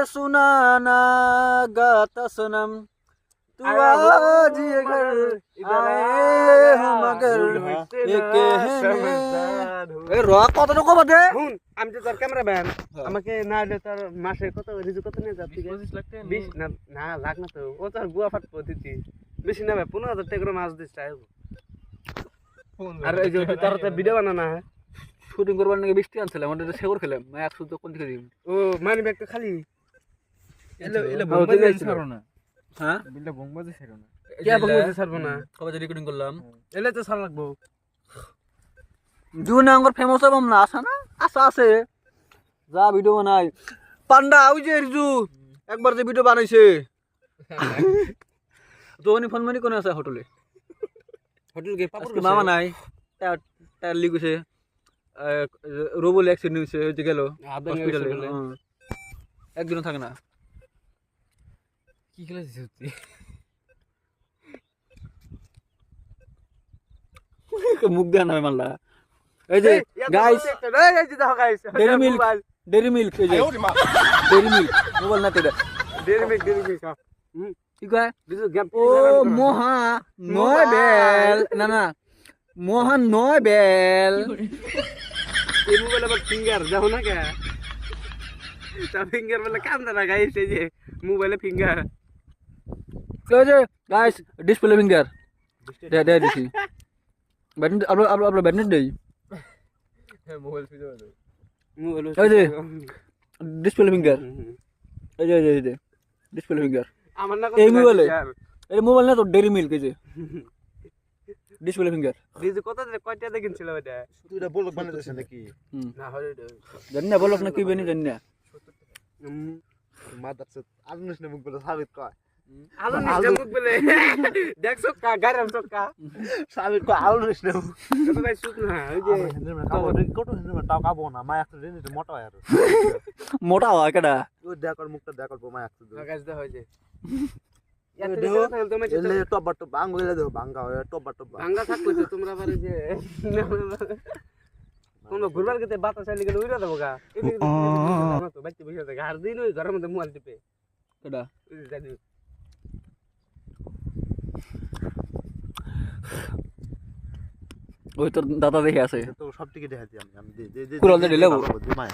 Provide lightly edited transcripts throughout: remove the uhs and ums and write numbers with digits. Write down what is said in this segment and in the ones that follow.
सुनाना गाता सनम तू आज ये घर आए हो मगर ये कहने এ র কত টাকা বাদে শুন আমি তো তোর ক্যামেরাম্যান আমাকে না হলে তোর মাসে কত রিজু কত নিয়ে যাচ্ছি 25 লাখ টাকা 20 না না লাখ না তো ও তোর বুয়া ফাট পদ্ধতি বেশি না ভাই 15000 টাকা করে মাছ দিস চাই আর এই যে তোর তো ভিডিও বানানা শুটিং করবার নাকি 20 টাকা আনছিলাম আমাদের শেগর খেলাম 100 তো কোন থেকে দিম ও মানি ব্যাগ তো খালি এলে বংবাজে ছাড়ো না হ্যাঁ বিলটা বংবাজে ছাড়ো না কে বংবাজে ছাড়বো না কবে রেকর্ডিং করলাম এলে তো ছাড় লাগবো জুনাঙ্গর ফেমাস হবাম না আসা না আশা আছে যা ভিডিও বানাই পান্ডা ওই যে রিজু একবার যে ভিডিও বানাইছে তোনি ফোন মানি কোন আছে হোটেলে হোটেল গে পাপড় মামা নাই তার লিখেছে রোবল অ্যাক্সিডেন্ট হয়েছে ওই যে গেল হসপিটালে একদিন থাকে না কি খেলা দিছিস তুই মুখ দেয়া নামে মাল্লা এই যে গাইস এই যে দেখো গাইস ডেরি মিল্ক এই যে ডেরি মিল্ক মোবাইল না তেরা ডেরি মিল্ক কি কয় দিছো গেম ও মোহা নয় বেল না না মোহা নয় বেল এই মোবাইল আবার ফিঙ্গার যাও না কে তা ফিঙ্গার বলে কাম না গাইস এই যে মোবাইলে ফিঙ্গার এই যে গাইস ডিসপ্লে ফিঙ্গার দে দিছি ব্যাডমিন্টন আপলো ব্যাডমিন্টন দেই মোবাইল ফিজো মোবাইল এই যে ডিসপ্লে ফিঙ্গার এই যে ডিসপ্লে ফিঙ্গার আমার না এই মোবাইলে এই মোবাইল না তো ডেরি মিল্ক এই যে ডিসপ্লে ফিঙ্গার দিছো কত কয়টা দেখিনছিল এটা তুই এটা বলক বানাইছিস নাকি না হয় জানি না বলক না কি বেনি জানি না মাদারচোদ আলনুস না মুখ বলে সাবিত কয় আলো নিচে মুখ বলে দেখছো কা গারাম চক্কা সাবিত কয় আলনুস না কত ভাই সুত না ওই যে কত হিন্দু টাও কাবো না মা একটা রেনে মোটা হয় আর মোটা হয় কেডা ওই দেখর মুখটা দেখর মা একটা গাছ দা হয় যে এলে টপ বাঙ্গলে দেখো বাঙ্গা হয় টপ ভাঙ্গা থাকলে তো তোমরা পারে যে কোন ঘুরবার গেতে বাতাস আইলে গেলে উইরা দেবো গা এদিকে তো বাইতে বসে থাকে আর দিন ওই ঘরের মধ্যে মোবাইল টিপে কেডা জানি ওই তোর দাদা দেখে আছে তো সব টিকে দেখাচ্ছি আমি দে কুড়াল দিয়ে ঢেলে মা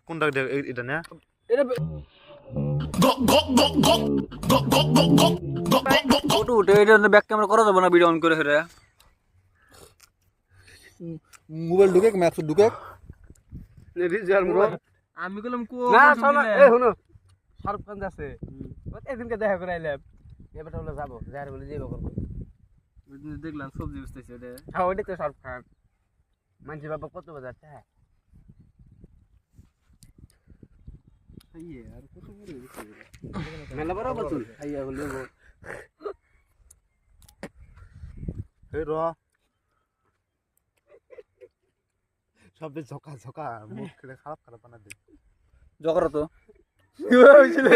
কোনটা এটা না এটা ফটো উঠে এটা ব্যাক ক্যামেরা করা যাবে না ভিডিও অন করে হেরে মোবাইল ঢুকে ম্যাপস ঢুকে রিজাল মোবাইল আমি কইলাম কো না শোনো এই শুনো শাহরুখ খান আছে এদিনকে দেখা করে আইলাম এবারে হলো যাবো যার বলে যাইবো করব দেখলাম সবজি বুঝতেছে এটা হ্যাঁ ওইটাই তো শাহরুখ খান মানছি বাবা কত বাজার টা আর কত মেলা বড় বতুল আইয়া বলে এই র সবে ঝকা মুখ খারাপ বানা দে জগর তো কি হইছিল